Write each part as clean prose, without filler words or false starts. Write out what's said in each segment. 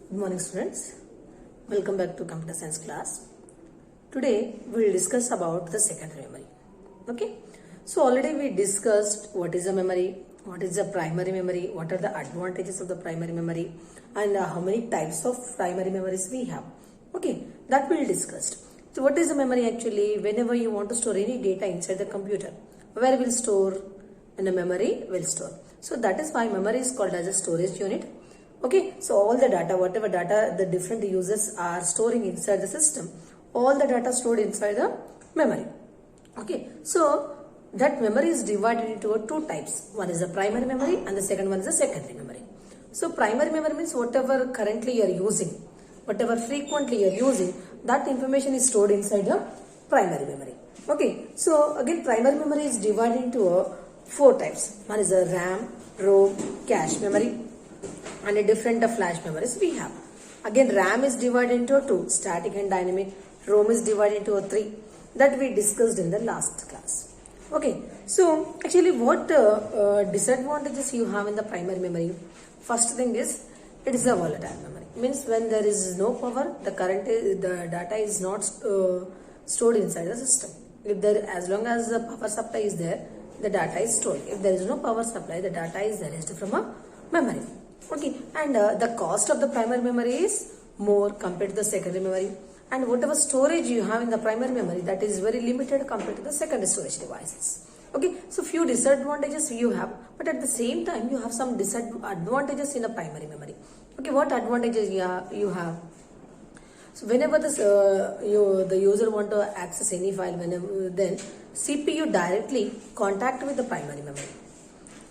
Good morning students. Welcome back to computer science class. Today we will discuss about the secondary memory. Okay. So already we discussed what is a memory, what is the primary memory, what are the advantages of the primary memory and how many types of primary memories we have. Okay. That we will discuss. So what is the memory actually? Whenever you want to store any data inside the computer, where will store? In a memory will store. So that is why memory is called as a storage unit. Okay, so all the data, whatever data the different users are storing inside the system, all the data stored inside the memory. Okay, so that memory is divided into two types. One is the primary memory and the second one is the secondary memory. So primary memory means whatever currently you are using, whatever frequently you are using, that information is stored inside the primary memory. Okay, so again primary memory is divided into four types. One is a RAM, ROM, cache memory, and a different flash memories we have. Again RAM is divided into two, static and dynamic. ROM is divided into three, that we discussed in the last class. Okay, so actually what disadvantages you have in the primary memory? First thing is it is a volatile memory. Means when there is no power, the data is not stored inside the system. If there, as long as the power supply is there, the data is stored. If there is no power supply, the data is erased from a memory. Okay, and the cost of the primary memory is more compared to the secondary memory, and whatever storage you have in the primary memory, that is very limited compared to the secondary storage devices. Okay, so few disadvantages you have, but at the same time you have some disadvantages in the primary memory. Okay, what advantages you have? So whenever the user want to access any file, then CPU directly contact with the primary memory.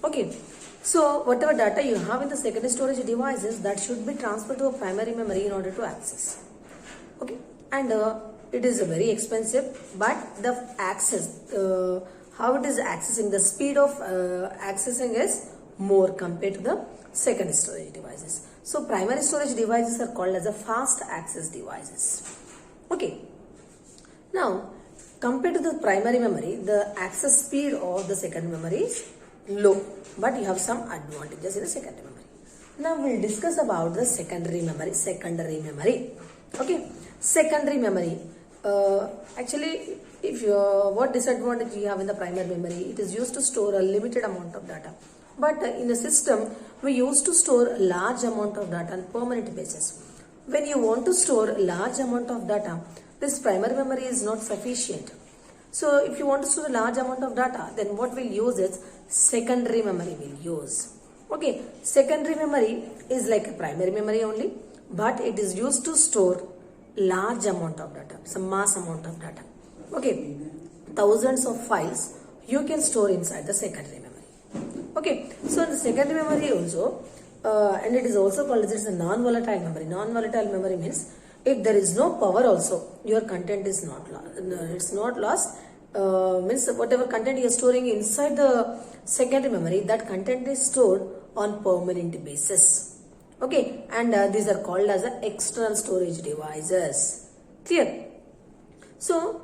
Okay, so whatever data you have in the secondary storage devices, that should be transferred to a primary memory in order to access. Okay, and it is very expensive, but the access, how it is accessing, the speed of accessing is more compared to the secondary storage devices. So primary storage devices are called as a fast access devices. Okay, now compared to the primary memory, the access speed of the secondary memory is low, but you have some advantages in the secondary memory. Now we will discuss about the secondary memory. Okay, secondary memory. Actually, if what disadvantage you have in the primary memory, it is used to store a limited amount of data. But in the system, we used to store a large amount of data on permanent basis. When you want to store a large amount of data, this primary memory is not sufficient. So if you want to store a large amount of data, then what we'll use is secondary memory we'll use. Okay, secondary memory is like a primary memory only, but it is used to store large amount of data, some mass amount of data. Okay, thousands of files you can store inside the secondary memory. Okay, so the secondary memory also, and it is also called as a non-volatile memory. Non-volatile memory means if there is no power also, your content is not lost. It's not lost. Means whatever content you are storing inside the secondary memory, that content is stored on permanent basis. Okay, and these are called as external storage devices. Clear? So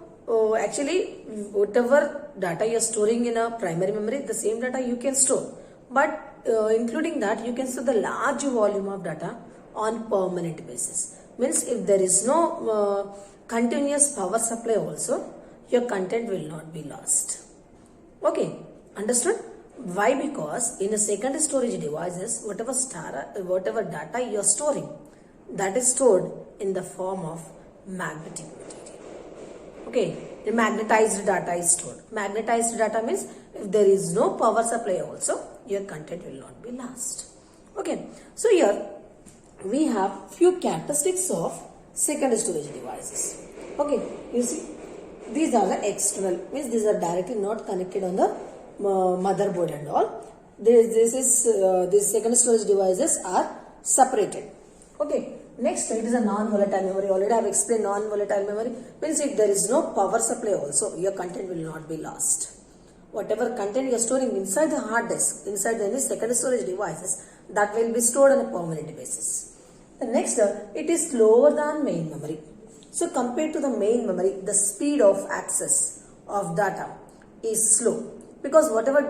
actually whatever data you are storing in a primary memory, the same data you can store, but including that you can store the large volume of data on permanent basis. Means if there is no continuous power supply also, your content will not be lost. Okay, understood? Why? Because in a secondary storage devices, whatever data you are storing, that is stored in the form of magnetic material. Okay, the magnetized data is stored. Magnetized data means if there is no power supply also, your content will not be lost. Okay, so here we have few characteristics of secondary storage devices. Okay, you see, these are the external, means these are directly not connected on the motherboard and all. These secondary storage devices are separated. Okay, next it is a non-volatile memory. Already I have explained non-volatile memory means if there is no power supply also, your content will not be lost. Whatever content you are storing inside the hard disk, inside the secondary storage devices, that will be stored on a permanent basis. The next, it is slower than main memory. So compared to the main memory, the speed of access of data is slow. Because whatever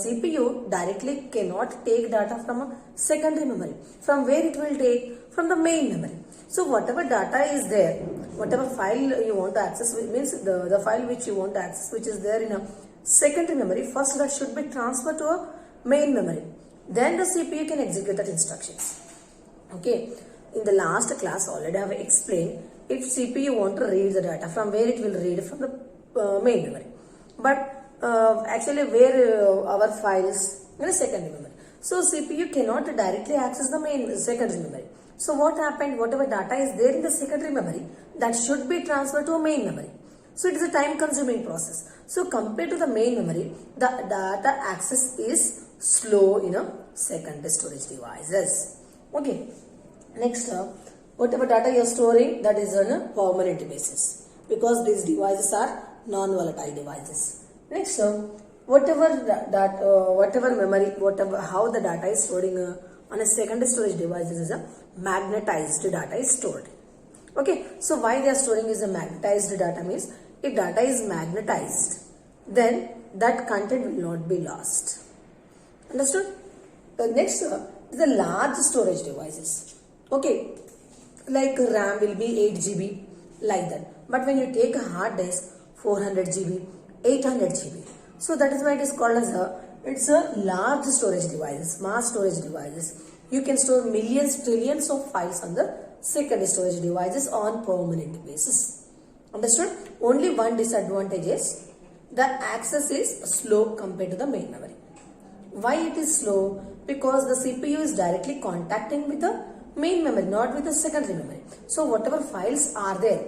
CPU directly cannot take data from a secondary memory. From where it will take? From the main memory. So whatever data is there, whatever file you want to access, means the file which you want to access, which is there in a secondary memory, first that should be transferred to a main memory. Then the CPU can execute that instructions. Okay. In the last class already I have explained, if CPU want to read the data, from where it will read? From the main memory. But actually where our files in a secondary memory. So CPU cannot directly access the main secondary memory. So what happened? Whatever data is there in the secondary memory, that should be transferred to a main memory. So it is a time consuming process. So compared to the main memory, the data access is slow in a secondary storage devices. Okay. Next, whatever data you are storing, that is on a permanent basis, because these devices are non-volatile devices. Next, whatever memory, how the data is storing on a secondary storage device is a magnetized data is stored. Okay, so why they are storing is a magnetized data means if data is magnetized, then that content will not be lost. Understood? Next is the large storage devices. Okay, like RAM will be 8 GB like that. But when you take a hard disk, 400 GB, 800 GB. So that is why it is called as it's a large storage devices, mass storage devices. You can store millions, trillions of files on the secondary storage devices on permanent basis. Understood? Only one disadvantage is the access is slow compared to the main memory. Why it is slow? Because the CPU is directly contacting with the main memory, not with the secondary memory. So whatever files are there,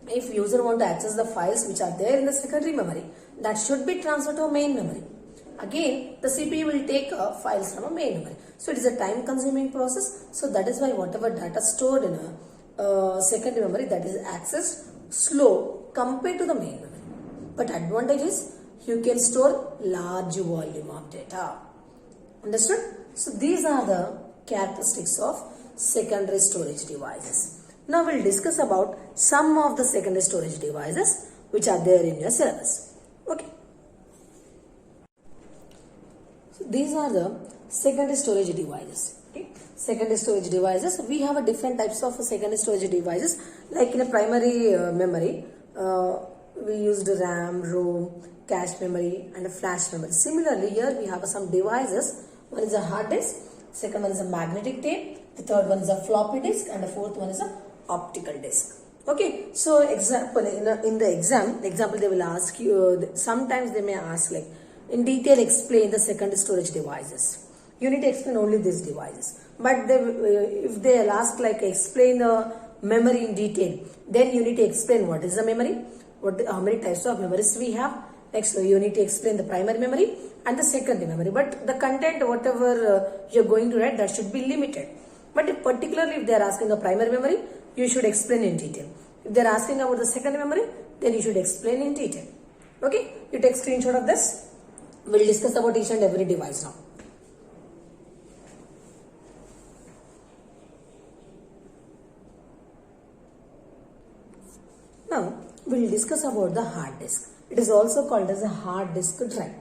if user want to access the files which are there in the secondary memory, that should be transferred to a main memory. Again, the CPU will take files from a main memory. So it is a time consuming process. So that is why whatever data stored in a secondary memory, that is accessed slow compared to the main memory. But advantage is you can store large volume of data. Understood? So these are the characteristics of secondary storage devices. Now we'll discuss about some of the secondary storage devices which are there in your syllabus. Okay. So these are the secondary storage devices. Okay. Secondary storage devices. We have a different types of secondary storage devices. Like in a primary memory, we used RAM, ROM, cache memory and a flash memory. Similarly, here we have some devices. One is a hard disk, second one is a magnetic tape, the third one is a floppy disk, and the fourth one is a optical disk. Okay, so example in the example they will ask you, sometimes they may ask like in detail explain the secondary storage devices. You need to explain only these devices. But if they will ask like explain the memory in detail, then you need to explain what is the memory, how many types of memories we have. Next, you need to explain the primary memory and the secondary memory. But the content, whatever you're going to write, that should be limited. But if particularly if they are asking the primary memory, you should explain in detail. If they are asking about the secondary memory, then you should explain in detail. Okay, you take screenshot of this. We'll discuss about each and every device now. Now, we'll discuss about the hard disk. It is also called as a hard disk drive.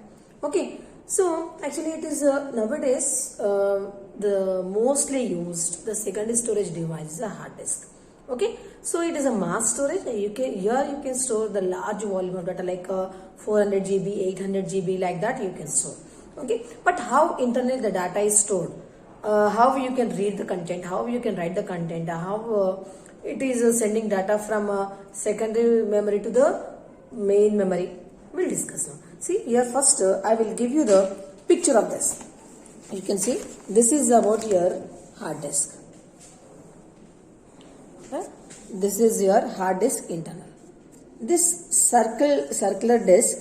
Okay, so actually it is nowadays the mostly used the secondary storage device is a hard disk. Okay, so it is a mass storage. You can store the large volume of data like 400 GB, 800 GB like that you can store. Okay, but how internally the data is stored? How you can read the content? How you can write the content? How it is sending data from secondary memory to the main memory. We'll discuss now. See here first I will give you the picture of this. You can see this is about your hard disk. Okay? This is your hard disk internal. This circular disk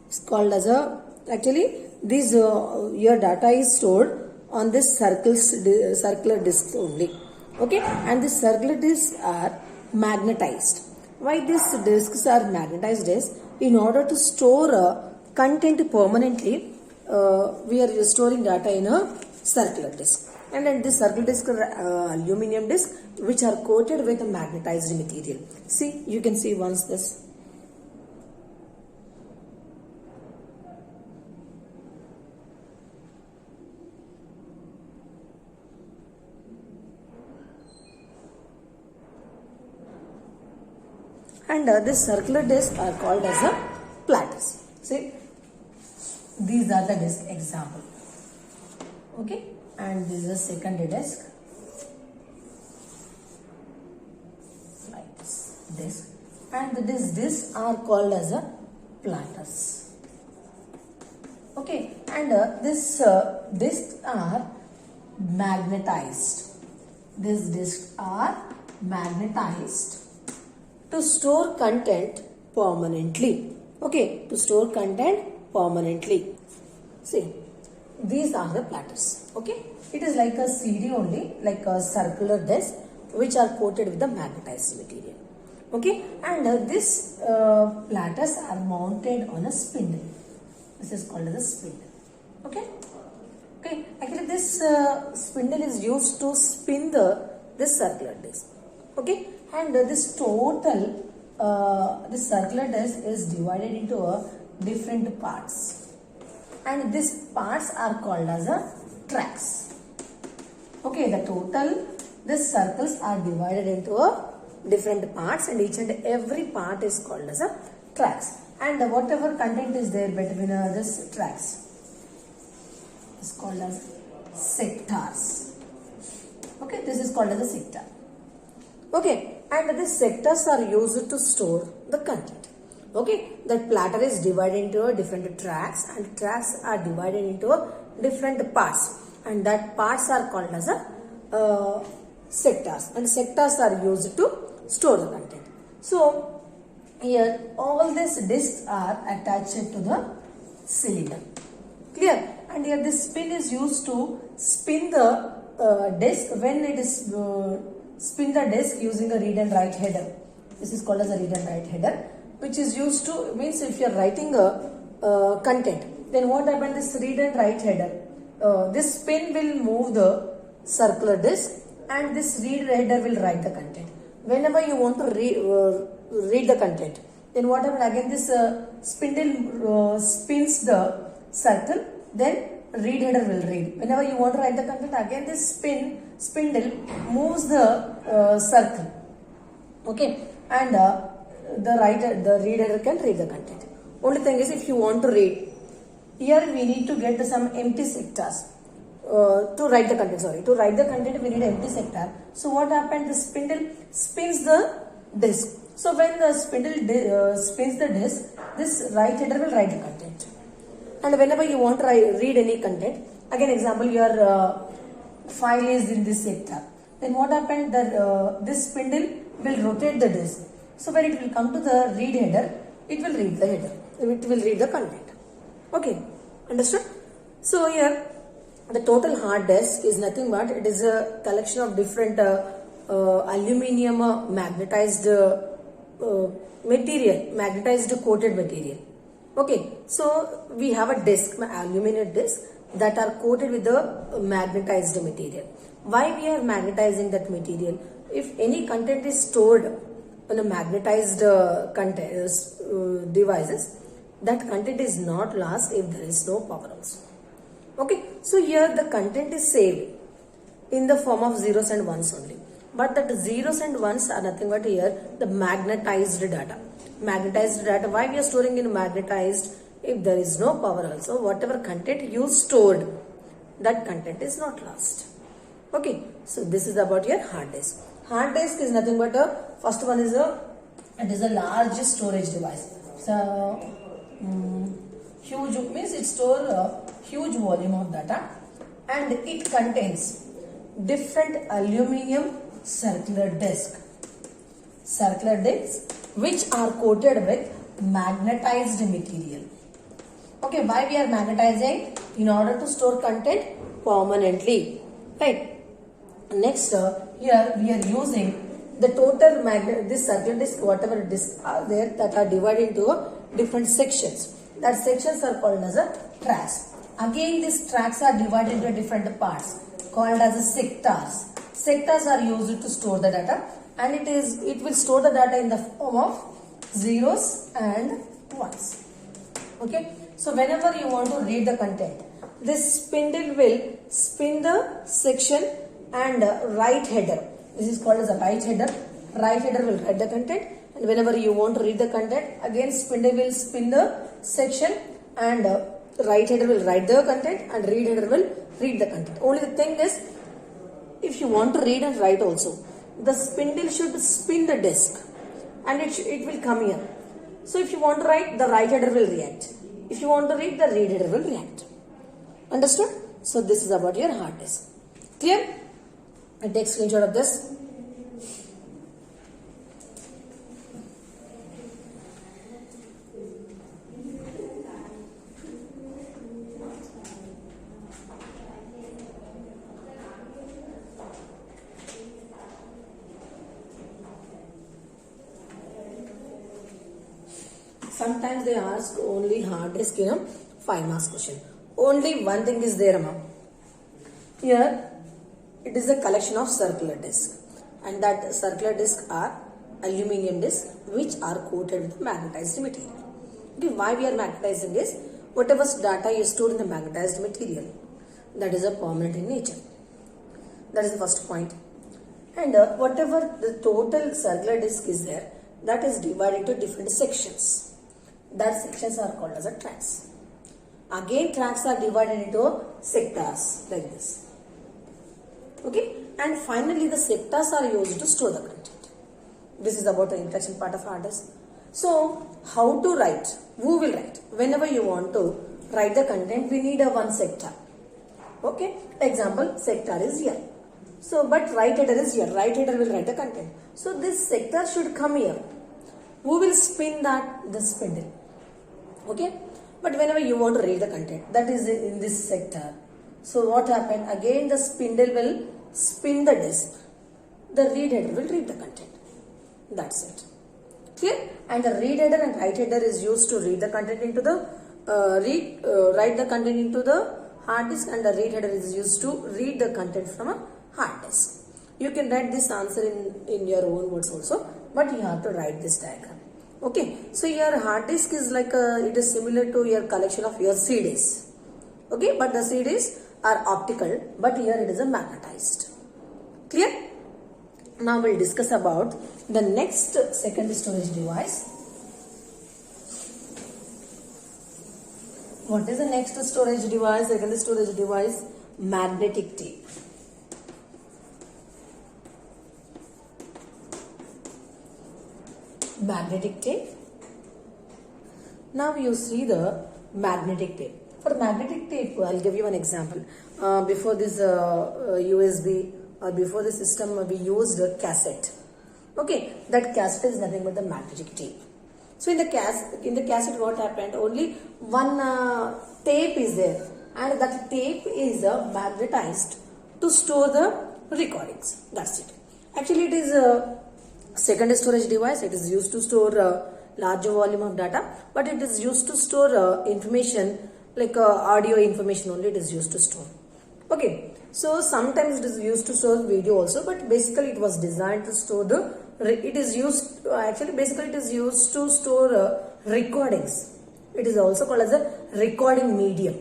is called as a, actually this your data is stored on this circular disk only. Okay, and these circular disks are magnetized. Why these disks are magnetized is in order to store content permanently, we are storing data in a circular disk. And then this circular disk are aluminum disk which are coated with a magnetized material. See, you can see once this. and this circular disc are called as a platters. See, these are the disc example. Okay, and this is a secondary disc. Like this disc, and these discs are called as a platters. Okay, and this discs are magnetized. These discs are magnetized to store content permanently. Okay, to store content permanently. See, these are the platters. Okay, it is like a CD only, like a circular disc which are coated with the magnetized material. Okay, and this platters are mounted on a spindle. This is called as a spindle. Okay, okay. Actually, this spindle is used to spin this circular disc. Okay, and this total this circular disc is divided into different parts, and these parts are called as a tracks. Okay, the total these circles are divided into different parts, and each and every part is called as a tracks, and whatever content is there between this tracks is called as sectors. Okay, this is called as a sector. Okay, and these sectors are used to store the content. Okay, that platter is divided into different tracks, and tracks are divided into different parts, and that parts are called as a sectors, and sectors are used to store the content. So here all these discs are attached to the cylinder. Clear? And here this spin is used to spin the disc when it is spin the disc using a read and write header. This is called as a read and write header, which is used to, means if you are writing a content, then what happens, this read and write header, this spin will move the circular disc, and this read header will write the content. Whenever you want to read the content, then what happens, again this spindle spins the circle, then read header will read. Whenever you want to write the content, again this spindle moves the circle. Okay, and the reader can read the content. Only thing is, if you want to read, here we need to get some empty sectors to write the content. Sorry, to write the content we need empty sector. So what happened? The spindle spins the disc. So when the spindle spins the disc, this right header will write the content. And whenever you want to read any content, again example, your file is in this sector, then what happened, that this spindle will rotate the disc. So when it will come to the read header, it will read the header, it will read the content. Okay, understood? So here the total hard disk is nothing but it is a collection of different aluminium magnetized material, magnetized coated material. Okay, so we have a disc, aluminum disc, that are coated with the magnetized material. Why we are magnetizing that material? If any content is stored in a magnetized devices, that content is not lost if there is no power also. Okay, so here the content is saved in the form of zeros and ones only. But that zeros and ones are nothing but here the magnetized data. Magnetized data, why we are storing in magnetized? If there is no power also, whatever content you stored, that content is not lost. Okay, so this is about your hard disk. Hard disk is nothing but first one is it is a large storage device. So huge means it stores a huge volume of data, and it contains different aluminium circular discs which are coated with magnetized material. Okay, why we are magnetizing? In order to store content permanently, right? Next, here we are using the total this circular disc, whatever discs are there, that are divided into different sections. That sections are called as a tracks. Again, these tracks are divided into different parts called as a sectors. Sectors are used to store the data, and it will store the data in the form of zeros and ones. Okay, so whenever you want to read the content, this spindle will spin the section and write header. This is called as a write header. Write header will write the content, and whenever you want to read the content, again spindle will spin the section, and right header will write the content and read header will read the content. Only the thing is, if you want to read and write also, the spindle should spin the disk and it will come here. So if you want to write, the right header will react. If you want to read, the read header will react. Understood? So this is about your hard disk. Clear? I take screenshot of this. Sometimes they ask only hard disk in a 5 marks question. Only one thing is there, ma'am. Here, it is a collection of circular discs, and that circular discs are aluminium discs which are coated with magnetized material. Okay, why we are magnetizing is, whatever data you store in the magnetized material, that is a permanent in nature. That is the first point. And whatever the total circular disc is there, that is divided into different sections. That sections are called as a tracks. Again, tracks are divided into sectors like this. Okay, and finally the sectors are used to store the content. This is about the introduction part of hard disk. So, how to write? Who will write? Whenever you want to write the content, we need a one sector. Okay, example, sector is here. So, but right header is here. Right header will write the content. So, this sector should come here. Who will spin that? The spindle. Okay, but whenever you want to read the content, that is in this sector. So what happened? Again the spindle will spin the disk. The read header will read the content. That's it. Clear? And the read header and write header is used to read the content into the write the content into the hard disk, and the read header is used to read the content from a hard disk. You can write this answer in your own words also, but you have to write this diagram. Okay, so your hard disk is like it is similar to your collection of your CDs. Okay, but the CDs are optical, but here it is a magnetized. Clear? Now we'll discuss about the next second storage device. What is the next storage device? Second storage device, magnetic tape. Magnetic tape. Now you see the magnetic tape. For magnetic tape, I'll give you an example. Before this USB or before the system, we used a cassette. Okay, that cassette is nothing but the magnetic tape. So in the cassette, what happened? Only one tape is there, and that tape is magnetized to store the recordings. That's it. Actually, it is a second storage device. It is used to store a larger volume of data, but it is used to store information like audio information only. It is used to store. Okay, so sometimes it is used to store video also, but basically it was designed to store the. It is used basically it is used to store recordings. It is also called as a recording medium.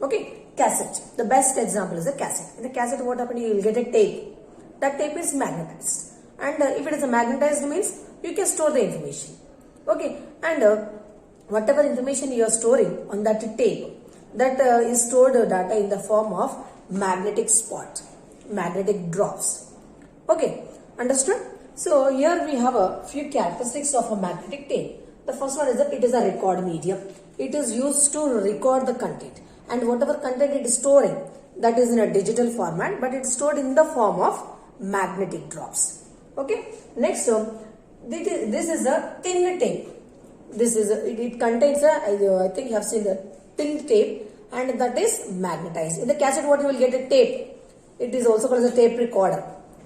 Okay, cassette. The best example is a cassette. In the cassette, what happened? You will get a tape. That tape is magnetized. And if it is a magnetized means you can store the information. Okay, and whatever information you are storing on that tape, that is stored data in the form of magnetic spot, magnetic drops. Okay, understood? So here we have a few characteristics of a magnetic tape. The first one is that it is a record medium. It is used to record the content, and whatever content it is storing, that is in a digital format, but it's stored in the form of magnetic drops. Okay, next this is a tin tape. This is it contains I think you have seen the tin tape, and that is magnetized. In the cassette, what you will get a tape. It is also called as a tape recorder.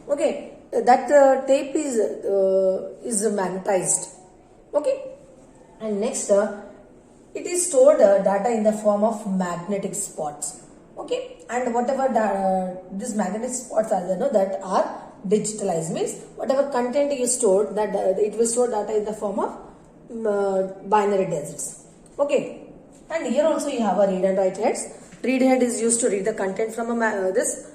Okay, that tape is magnetized. Okay, and next it is stored data in the form of magnetic spots. Okay, and whatever these magnetic spots are there, that are digitalized, means whatever content you stored, that it will store data in the form of binary digits. Okay, and here also you have a read and write heads. Read head is used to read the content from this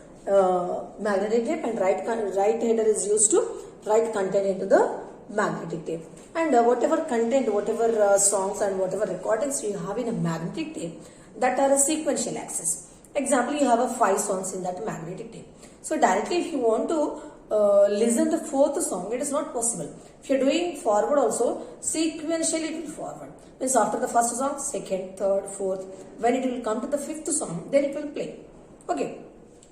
magnetic tape, and right header is used to write content into the magnetic tape. And whatever content, whatever songs and whatever recordings you have in a magnetic tape, that are a sequential access. Example, you have a 5 songs in that magnetic tape. So directly if you want to listen the 4th song, it is not possible. If you are doing forward also, sequentially it will forward. Means after the first song, second, third, fourth, when it will come to the 5th song, then it will play. Okay.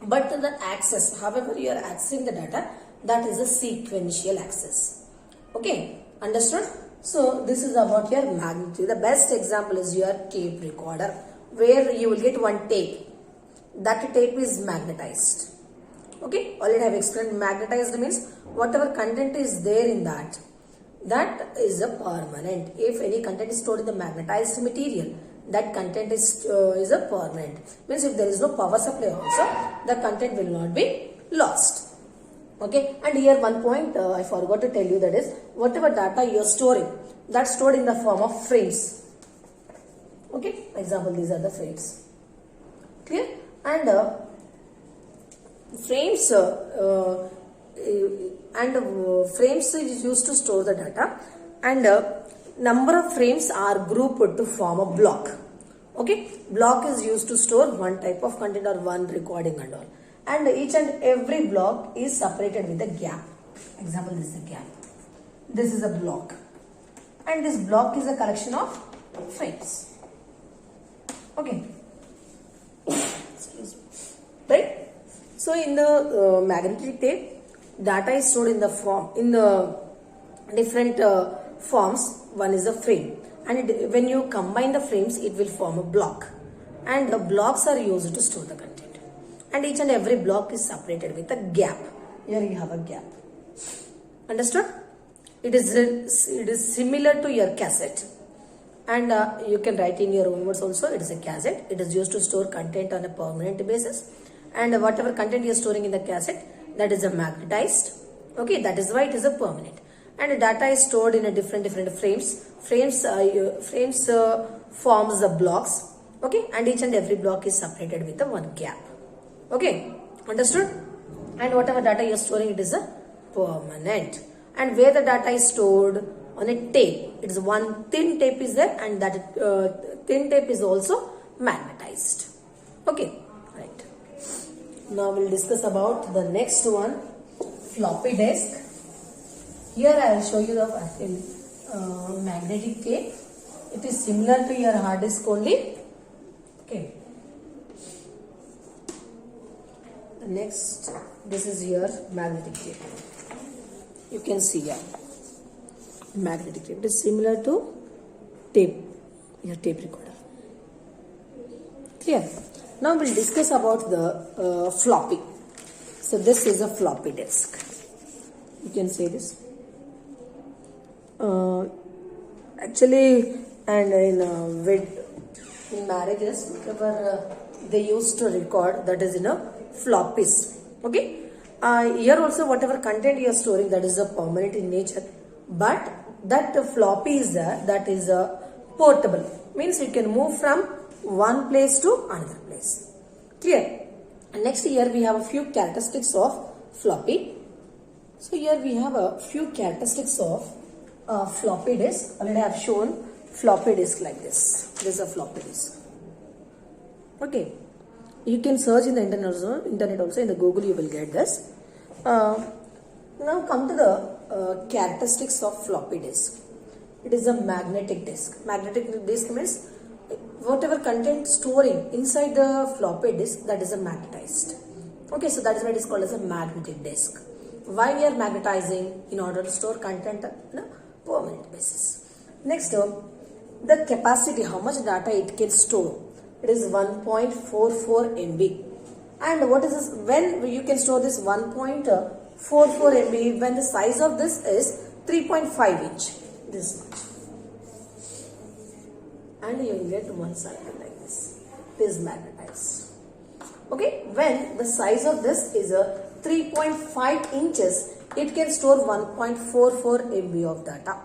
But the access, however you are accessing the data, that is a sequential access. Okay. Understood? So this is about your magnetic tape. The best example is your tape recorder, where you will get one tape. That tape is magnetized. Okay, already I have explained. Magnetized means whatever content is there in that is a permanent. If any content is stored in the magnetized material, that content is a permanent. Means if there is no power supply also, the content will not be lost. Okay, and here one point I forgot to tell you, that is whatever data you are storing, that's stored in the form of frames. Okay, example, these are the frames. Clear? And frames frames is used to store the data, and number of frames are grouped to form a block. Okay, block is used to store one type of content or one recording and all, and each and every block is separated with a gap. Example, this is a gap, this is a block, and this block is a collection of frames. Okay. Excuse me. Right? So in the magnetic tape, data is stored in the form, in the different forms. One is a frame, and when you combine the frames, it will form a block, and the blocks are used to store the content, and each and every block is separated with a gap. Here you have a gap. Understood? It is similar to your cassette, and you can write in your own words also. It is a cassette. It is used to store content on a permanent basis, and whatever content you are storing in the cassette, that is a magnetized. Okay, that is why it is a permanent, and data is stored in a different frames. Frames forms the blocks. Okay, and each and every block is separated with a one gap. Okay, understood? And whatever data you are storing, it is a permanent. And where the data is stored on a tape, it is one thin tape is there, and that thin tape is also magnetized. Okay, right. Now we'll discuss about the next one, floppy disk. Here I will show you the magnetic tape. It is similar to your hard disk only. Okay. The next, this is your magnetic tape. You can see here, magnetic tape. It is similar to tape, your tape recorder. Clear? Now we'll discuss about the floppy. So this is a floppy disk. You can say this. Actually, and in marriages, whatever they used to record, that is in a floppies. Okay. Here also whatever content you are storing, that is a permanent in nature, but that floppy is there, that is a portable. Means you can move from one place to another place. Clear? And next, here we have a few characteristics of floppy. So here we have a few characteristics of floppy disk. Already I have shown floppy disk like this. This is a floppy disk. Okay. You can search in the internet also, in the Google you will get this. Now come to the characteristics of floppy disk. It is a magnetic disk. Magnetic disk means whatever content storing inside the floppy disk, that is a magnetized. Okay, so that is why it is called as a magnetic disk. Why we are magnetizing? In order to store content on a permanent basis. Next, the capacity, how much data it can store. It is 1.44 MB. And what is this? When you can store this 1.44 MB, when the size of this is 3.5 inch. This much. And you will get one cycle like this. This is magnetized. Okay, when the size of this is a 3.5 inches, it can store 1.44 MB of data.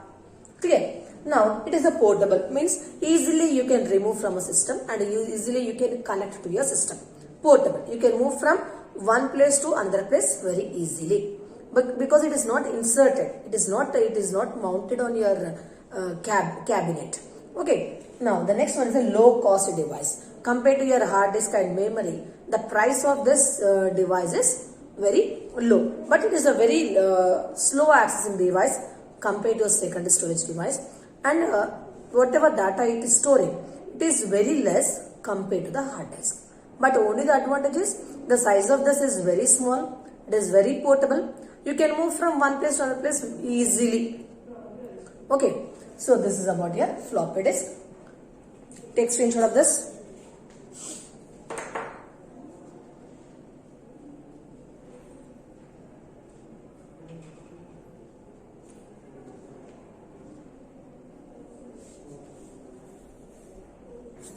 Clear? Now, it is a portable, means easily you can remove from a system and easily you can connect to your system. Portable, you can move from one place to another place very easily. but because it is not inserted, it is not mounted on your cabinet. Okay, now the next one is a low cost device. Compared to your hard disk and memory, the price of this device is very low, but it is a very slow accessing device compared to a secondary storage device, and whatever data it is storing, it is very less compared to the hard disk. But only the advantage is the size of this is very small, it is very portable, you can move from one place to another place easily. Okay, so this is about your floppy disk. Take screenshot of this.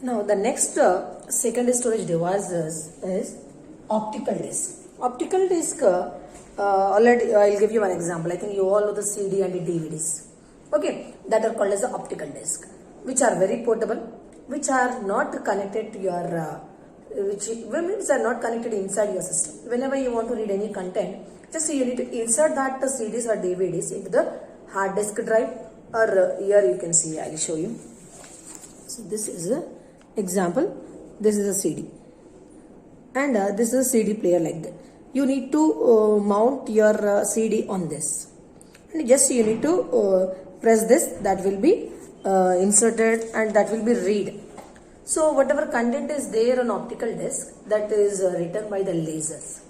Now the next secondary storage device is optical disk. Optical disk, already I'll give you one example. I think you all know the CD and the DVDs. Okay, that are called as the optical disk, which are very portable, which are not connected to your, which are not connected inside your system. Whenever you want to read any content, just you need to insert that the CDs or DVDs into the hard disk drive, or here you can see, I'll show you. So this is a example. This is a CD, and this is a CD player like that. You need to mount your CD on this, and just you need to press this. That will be inserted, and that will be read. So whatever content is there on optical disc, that is written by the lasers.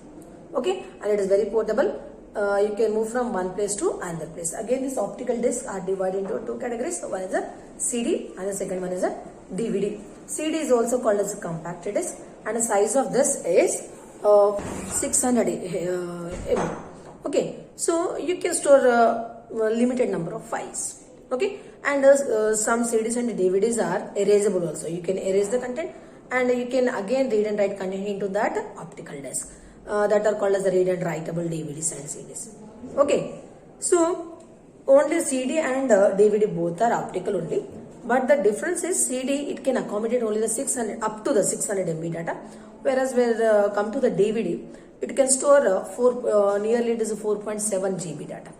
Okay, and it is very portable. You can move from one place to another place. Again, these optical discs are divided into two categories. So one is a CD and the second one is a DVD. CD is also called as a compact disc, and the size of this is 600 MB. Okay, so you can store a limited number of files. Okay, and some CDs and DVDs are erasable also. You can erase the content, and you can again read and write content into that optical disc. That are called as the read and writable DVDs and CDs. Okay, so only CD and DVD both are optical only, but the difference is CD, it can accommodate only the 600 up to the 600 MB data, whereas when come to the DVD, it can store nearly it is 4.7 GB data.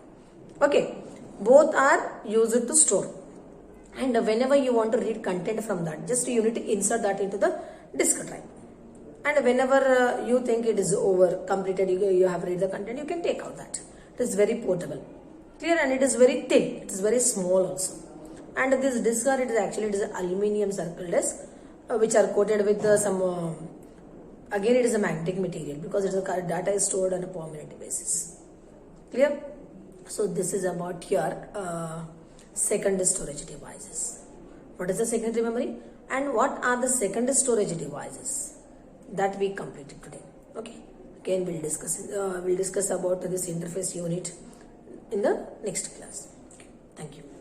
Okay, both are used to store, and whenever you want to read content from that, just you need to insert that into the disk drive. And whenever you think it is over, completed, you have read the content, you can take out that. It is very portable. Clear? And it is very thin. It is very small also. And this disc, it is an aluminium circle disc, which are coated with some, again it is a magnetic material, because it is a data is stored on a permanent basis. Clear? So this is about your secondary storage devices. What is the secondary memory? And what are the secondary storage devices? That we completed today. Okay, again we'll discuss about this interface unit in the next class. Okay. Thank you.